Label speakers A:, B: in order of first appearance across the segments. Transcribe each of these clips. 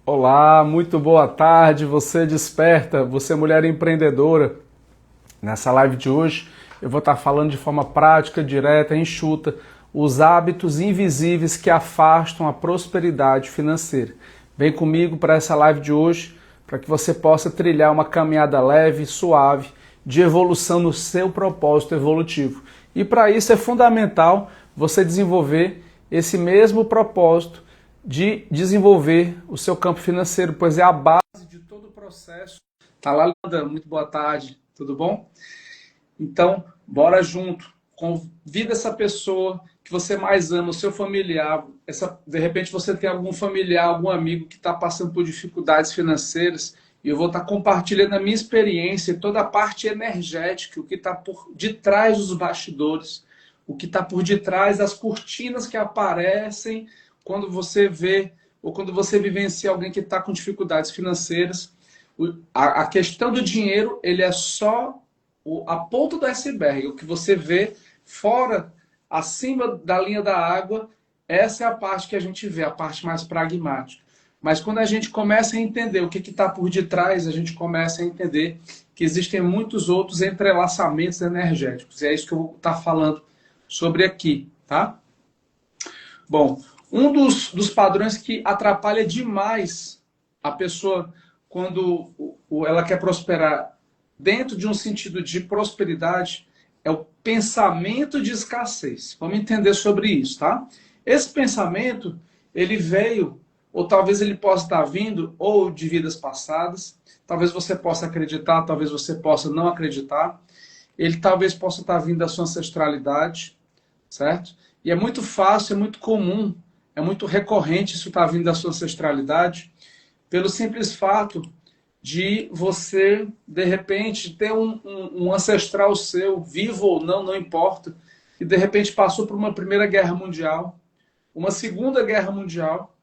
A: Olá, muito boa tarde, você desperta, você mulher empreendedora. Nessa live de hoje eu vou estar falando de forma prática, direta, enxuta, os hábitos invisíveis que afastam a prosperidade financeira. Vem comigo para essa live de hoje, para que você possa trilhar uma caminhada leve, suave, de evolução no seu propósito evolutivo. E para isso é fundamental você desenvolver esse mesmo propósito de desenvolver o seu campo financeiro, pois é a base de todo o processo. Tá lá, Linda? Muito boa tarde, tudo bom? Então, bora junto. Convida essa pessoa que você mais ama, o seu familiar. De repente você tem algum familiar, algum amigo que está passando por dificuldades financeiras. E eu vou estar compartilhando a minha experiência, toda a parte energética, o que está por detrás dos bastidores, o que está por detrás das cortinas que aparecem quando você vê ou quando você vivencia alguém que está com dificuldades financeiras. A questão do dinheiro, ele é só a ponta do iceberg, o que você vê fora, acima da linha da água, essa é a parte que a gente vê, a parte mais pragmática. Mas quando a gente começa a entender o que está por detrás, a gente começa a entender que existem muitos outros entrelaçamentos energéticos. E é isso que eu vou estar falando sobre aqui, tá? Bom, um dos padrões que atrapalha demais a pessoa quando ela quer prosperar dentro de um sentido de prosperidade é o pensamento de escassez. Vamos entender sobre isso, tá? Esse pensamento, ele veio, ou talvez ele possa estar vindo, ou de vidas passadas, talvez você possa acreditar, talvez você possa não acreditar, ele talvez possa estar vindo da sua ancestralidade, certo? E é muito fácil, é muito comum, é muito recorrente isso estar vindo da sua ancestralidade, pelo simples fato de você, de repente, ter um ancestral seu, vivo ou não, não importa, que de repente passou por uma Primeira Guerra Mundial, uma Segunda Guerra Mundial,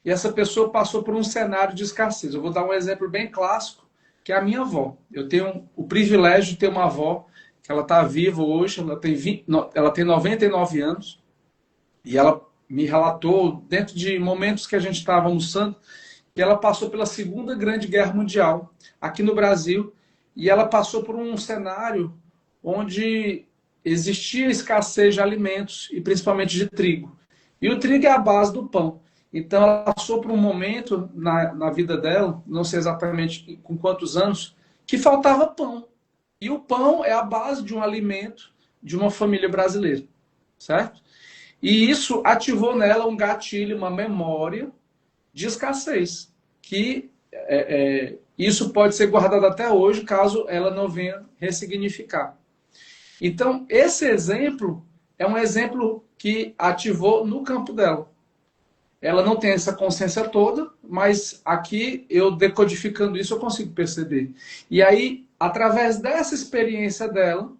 A: e essa pessoa passou por um cenário de escassez. Eu vou dar um exemplo bem clássico, que é a minha avó. Eu tenho o privilégio de ter uma avó, que ela está viva hoje, ela tem 99 anos, e ela me relatou, dentro de momentos que a gente estava almoçando, que ela passou pela Segunda Grande Guerra Mundial, aqui no Brasil, e ela passou por um cenário onde existia escassez de alimentos, e principalmente de trigo. E o trigo é a base do pão. Então ela passou por um momento na vida dela, não sei exatamente com quantos anos, que faltava pão. E o pão é a base de um alimento de uma família brasileira, certo? E isso ativou nela um gatilho, uma memória de escassez, que isso pode ser guardado até hoje, caso ela não venha ressignificar. Então, esse exemplo é um exemplo que ativou no campo dela. Ela não tem essa consciência toda, mas aqui, eu decodificando isso, eu consigo perceber. E aí, através dessa experiência dela,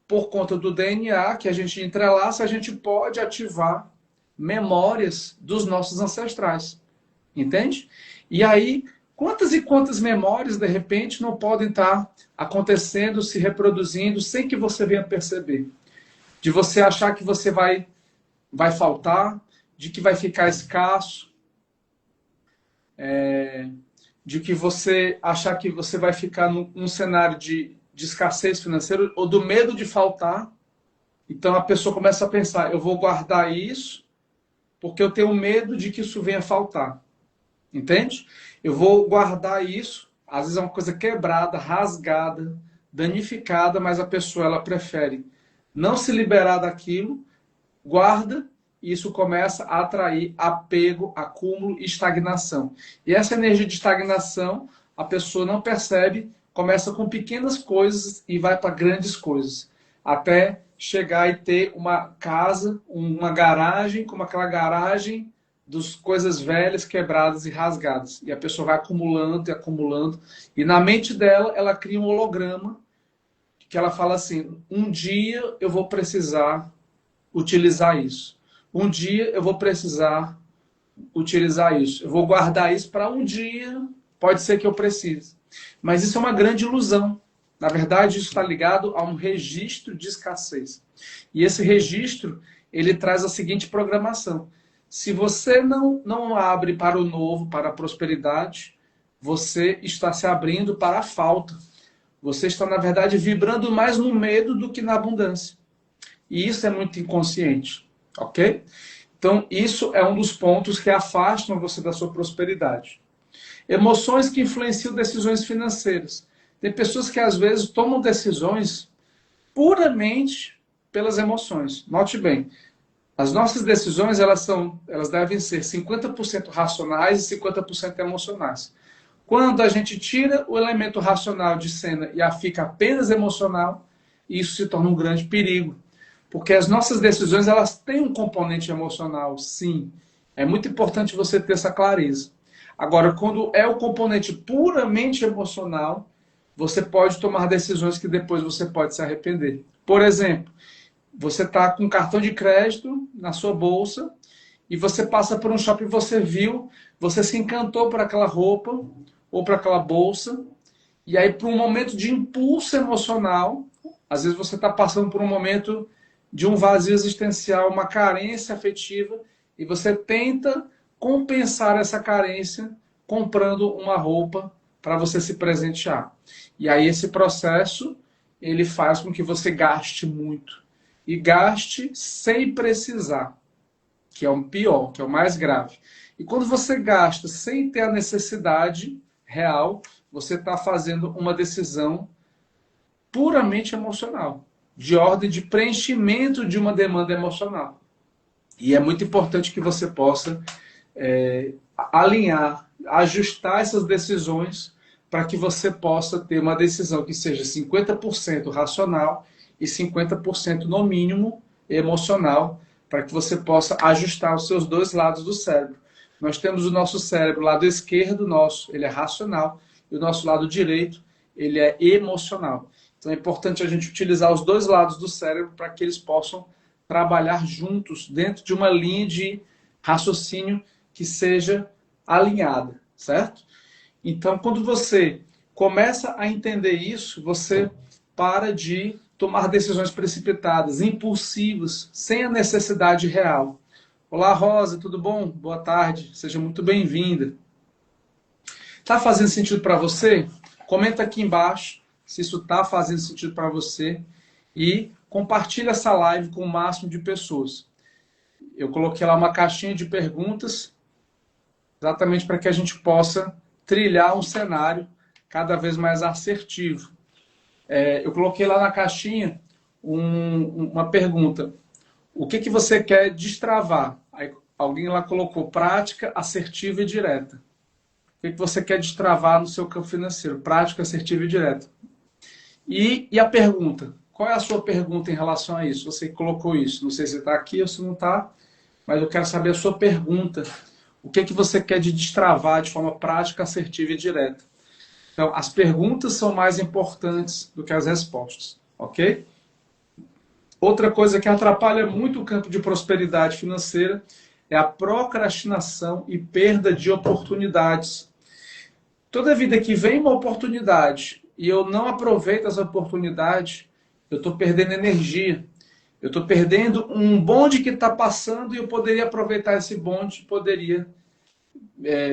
A: por conta do DNA que a gente entrelaça, a gente pode ativar memórias dos nossos ancestrais. Entende? E aí, quantas e quantas memórias, de repente, não podem estar acontecendo, se reproduzindo, sem que você venha perceber? De você achar que você vai faltar, de que vai ficar escasso, de que você achar que você vai ficar num cenário de escassez financeira, ou do medo de faltar. Então a pessoa começa a pensar, eu vou guardar isso, porque eu tenho medo de que isso venha a faltar. Entende? Eu vou guardar isso, às vezes é uma coisa quebrada, rasgada, danificada, mas a pessoa ela prefere não se liberar daquilo, guarda, e isso começa a atrair apego, acúmulo e estagnação. E essa energia de estagnação, a pessoa não percebe, começa com pequenas coisas e vai para grandes coisas, até chegar e ter uma casa, uma garagem, como aquela garagem das coisas velhas, quebradas e rasgadas. E a pessoa vai acumulando e acumulando. E na mente dela, ela cria um holograma que ela fala assim, um dia eu vou precisar utilizar isso. Um dia eu vou precisar utilizar isso. Eu vou guardar isso para um dia, pode ser que eu precise. Mas isso é uma grande ilusão. Na verdade, isso está ligado a um registro de escassez. E esse registro, ele traz a seguinte programação. Se você não abre para o novo, para a prosperidade, você está se abrindo para a falta. Você está, na verdade, vibrando mais no medo do que na abundância. E isso é muito inconsciente, ok? Então, isso é um dos pontos que afastam você da sua prosperidade. Emoções que influenciam decisões financeiras. Tem pessoas que, às vezes, tomam decisões puramente pelas emoções. Note bem, as nossas decisões elas devem ser 50% racionais e 50% emocionais. Quando a gente tira o elemento racional de cena e a fica apenas emocional, isso se torna um grande perigo. Porque as nossas decisões elas têm um componente emocional, sim. É muito importante você ter essa clareza. Agora, quando é o componente puramente emocional, você pode tomar decisões que depois você pode se arrepender. Por exemplo, você está com um cartão de crédito na sua bolsa e você passa por um shopping, você viu, você se encantou por aquela roupa ou por aquela bolsa, e aí por um momento de impulso emocional, às vezes você está passando por um momento de um vazio existencial, uma carência afetiva, e você tenta compensar essa carência comprando uma roupa para você se presentear. E aí esse processo, ele faz com que você gaste muito. E gaste sem precisar, que é o pior, que é o mais grave. E quando você gasta sem ter a necessidade real, você está fazendo uma decisão puramente emocional, de ordem de preenchimento de uma demanda emocional. E é muito importante que você possa alinhar, ajustar essas decisões para que você possa ter uma decisão que seja 50% racional e 50% no mínimo emocional, para que você possa ajustar os seus dois lados do cérebro. Nós temos o nosso cérebro, o lado esquerdo nosso, ele é racional, e o nosso lado direito, ele é emocional. Então é importante a gente utilizar os dois lados do cérebro para que eles possam trabalhar juntos dentro de uma linha de raciocínio que seja alinhada, certo? Então, quando você começa a entender isso, você para de tomar decisões precipitadas, impulsivas, sem a necessidade real. Olá, Rosa, tudo bom? Boa tarde, seja muito bem-vinda. Está fazendo sentido para você? Comenta aqui embaixo se isso está fazendo sentido para você e compartilha essa live com o máximo de pessoas. Eu coloquei lá uma caixinha de perguntas exatamente para que a gente possa trilhar um cenário cada vez mais assertivo. Eu coloquei lá na caixinha uma pergunta. O que você quer destravar? Aí alguém lá colocou prática, assertiva e direta. O que você quer destravar no seu campo financeiro? Prática, assertiva e direta. E a pergunta? Qual é a sua pergunta em relação a isso? Você colocou isso. Não sei se está aqui ou se não está, mas eu quero saber a sua pergunta. O que você quer de destravar de forma prática, assertiva e direta? Então, as perguntas são mais importantes do que as respostas, ok? Outra coisa que atrapalha muito o campo de prosperidade financeira é a procrastinação e perda de oportunidades. Toda vida que vem uma oportunidade e eu não aproveito essa oportunidade, eu estou perdendo energia. Eu estou perdendo um bonde que está passando e eu poderia aproveitar esse bonde, poderia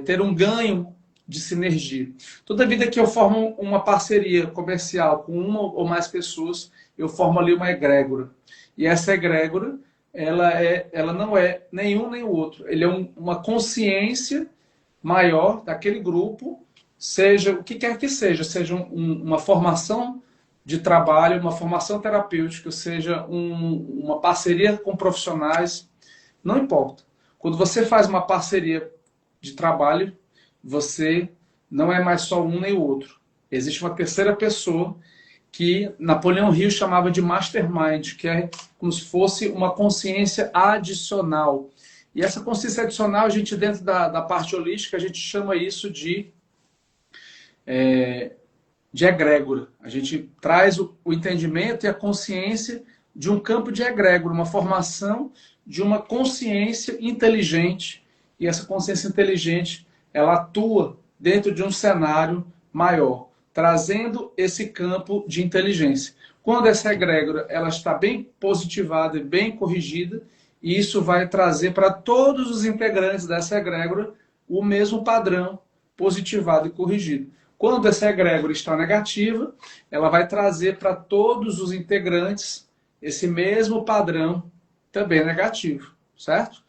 A: ter um ganho de sinergia. Toda vida que eu formo uma parceria comercial com uma ou mais pessoas, eu formo ali uma egrégora. E essa egrégora, ela não é nenhum nem o outro. Ele é uma consciência maior daquele grupo, seja o que quer que seja uma formação de trabalho, uma formação terapêutica, seja uma parceria com profissionais, não importa. Quando você faz uma parceria de trabalho, você não é mais só um nem o outro. Existe uma terceira pessoa que Napoleão Hill chamava de mastermind, que é como se fosse uma consciência adicional. E essa consciência adicional, a gente dentro da parte holística, a gente chama isso de egrégora. A gente traz o entendimento e a consciência de um campo de egrégora, uma formação de uma consciência inteligente. E essa consciência inteligente, ela atua dentro de um cenário maior, trazendo esse campo de inteligência. Quando essa egrégora ela está bem positivada e bem corrigida, e isso vai trazer para todos os integrantes dessa egrégora o mesmo padrão positivado e corrigido. Quando essa egrégora está negativa, ela vai trazer para todos os integrantes esse mesmo padrão também negativo, certo?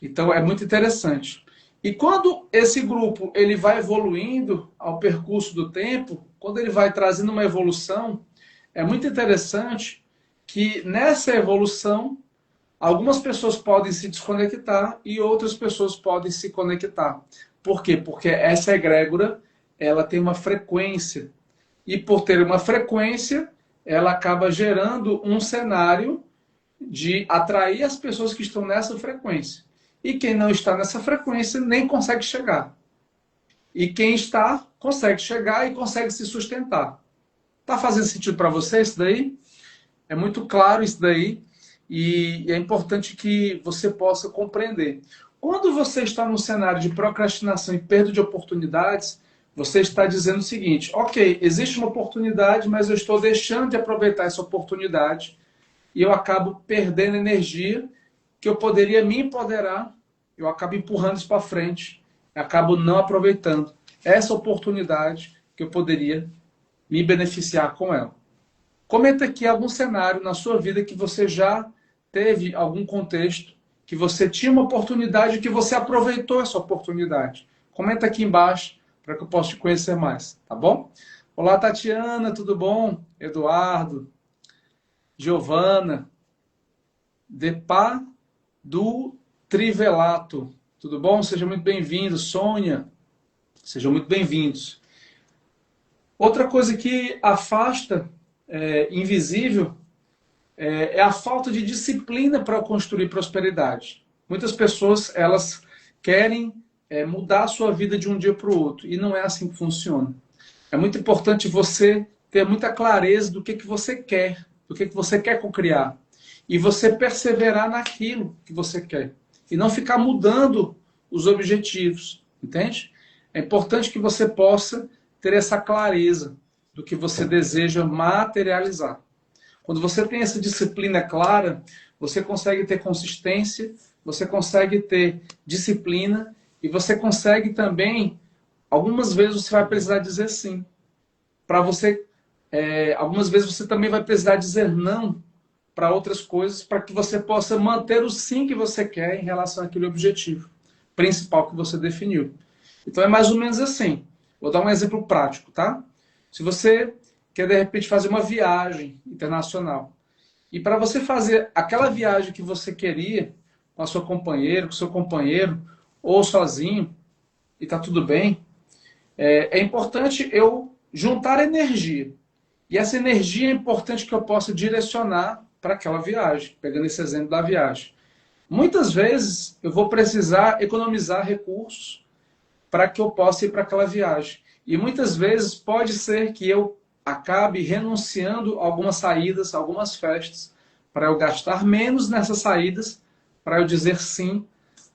A: Então é muito interessante. E quando esse grupo ele vai evoluindo ao percurso do tempo, quando ele vai trazendo uma evolução, é muito interessante que nessa evolução algumas pessoas podem se desconectar e outras pessoas podem se conectar. Por quê? Porque essa egrégora ela tem uma frequência. E por ter uma frequência, ela acaba gerando um cenário de atrair as pessoas que estão nessa frequência. E quem não está nessa frequência nem consegue chegar. E quem está, consegue chegar e consegue se sustentar. Tá fazendo sentido para você isso daí? É muito claro isso daí e é importante que você possa compreender. Quando você está num cenário de procrastinação e perda de oportunidades, você está dizendo o seguinte: ok, existe uma oportunidade, mas eu estou deixando de aproveitar essa oportunidade e eu acabo perdendo energia que eu poderia me empoderar, eu acabo empurrando isso para frente, acabo não aproveitando essa oportunidade que eu poderia me beneficiar com ela. Comenta aqui algum cenário na sua vida que você já teve algum contexto, que você tinha uma oportunidade e que você aproveitou essa oportunidade. Comenta aqui embaixo para que eu possa te conhecer mais, tá bom? Olá, Tatiana, tudo bom? Eduardo, Giovana, Depá do Trivelato, tudo bom? Seja muito bem-vindo. Sônia, sejam muito bem-vindos. Outra coisa que afasta invisível é a falta de disciplina para construir prosperidade. Muitas pessoas elas querem mudar a sua vida de um dia para o outro e não é assim que funciona. É muito importante você ter muita clareza do que você quer, do que você quer cocriar e você perseverar naquilo que você quer e não ficar mudando os objetivos, entende? É importante que você possa ter essa clareza do que você deseja materializar. Quando você tem essa disciplina clara, você consegue ter consistência, você consegue ter disciplina e você consegue também, algumas vezes você vai precisar dizer sim. Para você, algumas vezes você também vai precisar dizer não para outras coisas, para que você possa manter o sim que você quer em relação àquele objetivo principal que você definiu. Então é mais ou menos assim. Vou dar um exemplo prático, tá? Se você quer, de repente, fazer uma viagem internacional, e para você fazer aquela viagem que você queria, com a sua companheira, com o seu companheiro, ou sozinho, e tá tudo bem, é importante eu juntar energia. E essa energia é importante que eu possa direcionar para aquela viagem, pegando esse exemplo da viagem. Muitas vezes eu vou precisar economizar recursos para que eu possa ir para aquela viagem. E muitas vezes pode ser que eu acabe renunciando a algumas saídas, algumas festas, para eu gastar menos nessas saídas, para eu dizer sim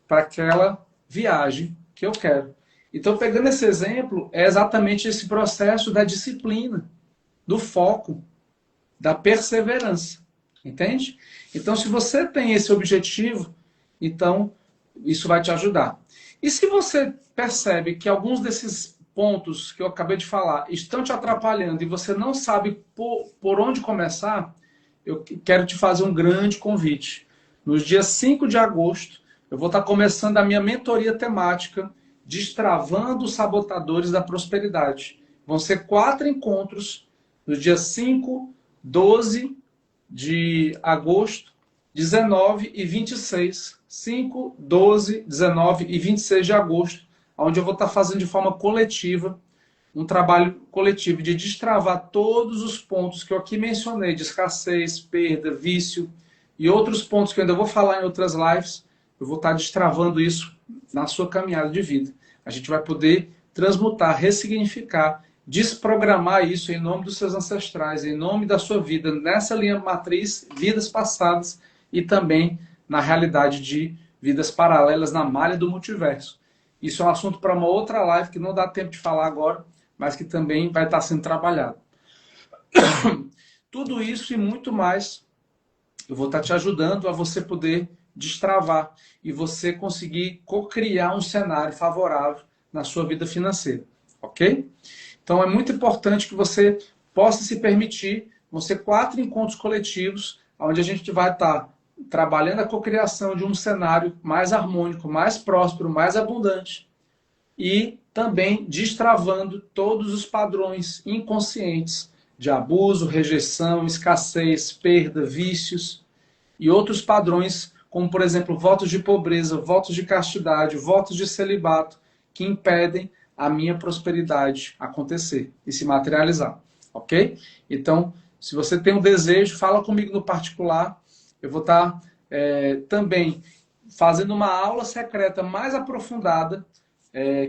A: para aquela viagem que eu quero. Então, pegando esse exemplo, é exatamente esse processo da disciplina, do foco, da perseverança. Entende? Então, se você tem esse objetivo, então isso vai te ajudar. E se você percebe que alguns desses pontos que eu acabei de falar estão te atrapalhando e você não sabe por onde começar, eu quero te fazer um grande convite. No dia 5 de agosto, eu vou estar começando a minha mentoria temática Destravando os Sabotadores da Prosperidade. Vão ser 4 encontros no dia 5, 12 de agosto, 19 e 26. 5, 12, 19 e 26 de agosto, onde eu vou estar fazendo de forma coletiva, um trabalho coletivo de destravar todos os pontos que eu aqui mencionei, de escassez, perda, vício e outros pontos que eu ainda vou falar em outras lives. Eu vou estar destravando isso na sua caminhada de vida. A gente vai poder transmutar, ressignificar, desprogramar isso em nome dos seus ancestrais, em nome da sua vida, nessa linha matriz, vidas passadas e também na realidade de vidas paralelas na malha do multiverso. Isso é um assunto para uma outra live que não dá tempo de falar agora, mas que também vai estar sendo trabalhado. Tudo isso e muito mais eu vou estar te ajudando a você poder destravar e você conseguir co-criar um cenário favorável na sua vida financeira, ok? Então é muito importante que você possa se permitir, vão ser 4 encontros coletivos, onde a gente vai estar trabalhando a cocriação de um cenário mais harmônico, mais próspero, mais abundante e também destravando todos os padrões inconscientes de abuso, rejeição, escassez, perda, vícios e outros padrões, como por exemplo votos de pobreza, votos de castidade, votos de celibato, que impedem a minha prosperidade acontecer e se materializar, ok? Então, se você tem um desejo, fala comigo no particular. Eu vou estar também fazendo uma aula secreta mais aprofundada,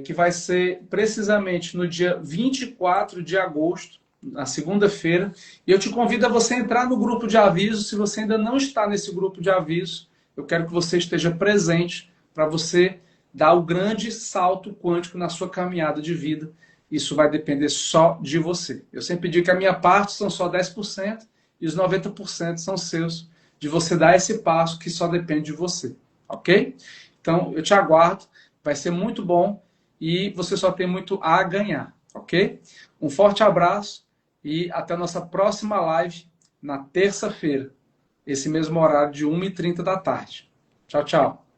A: que vai ser precisamente no dia 24 de agosto, na segunda-feira. E eu te convido a você entrar no grupo de aviso. Se você ainda não está nesse grupo de aviso, eu quero que você esteja presente para você dar o grande salto quântico na sua caminhada de vida. Isso vai depender só de você. Eu sempre digo que a minha parte são só 10% e os 90% são seus, de você dar esse passo que só depende de você, ok? Então, eu te aguardo, vai ser muito bom e você só tem muito a ganhar, ok? Um forte abraço e até a nossa próxima live na terça-feira, esse mesmo horário de 1h30 da tarde. Tchau, tchau.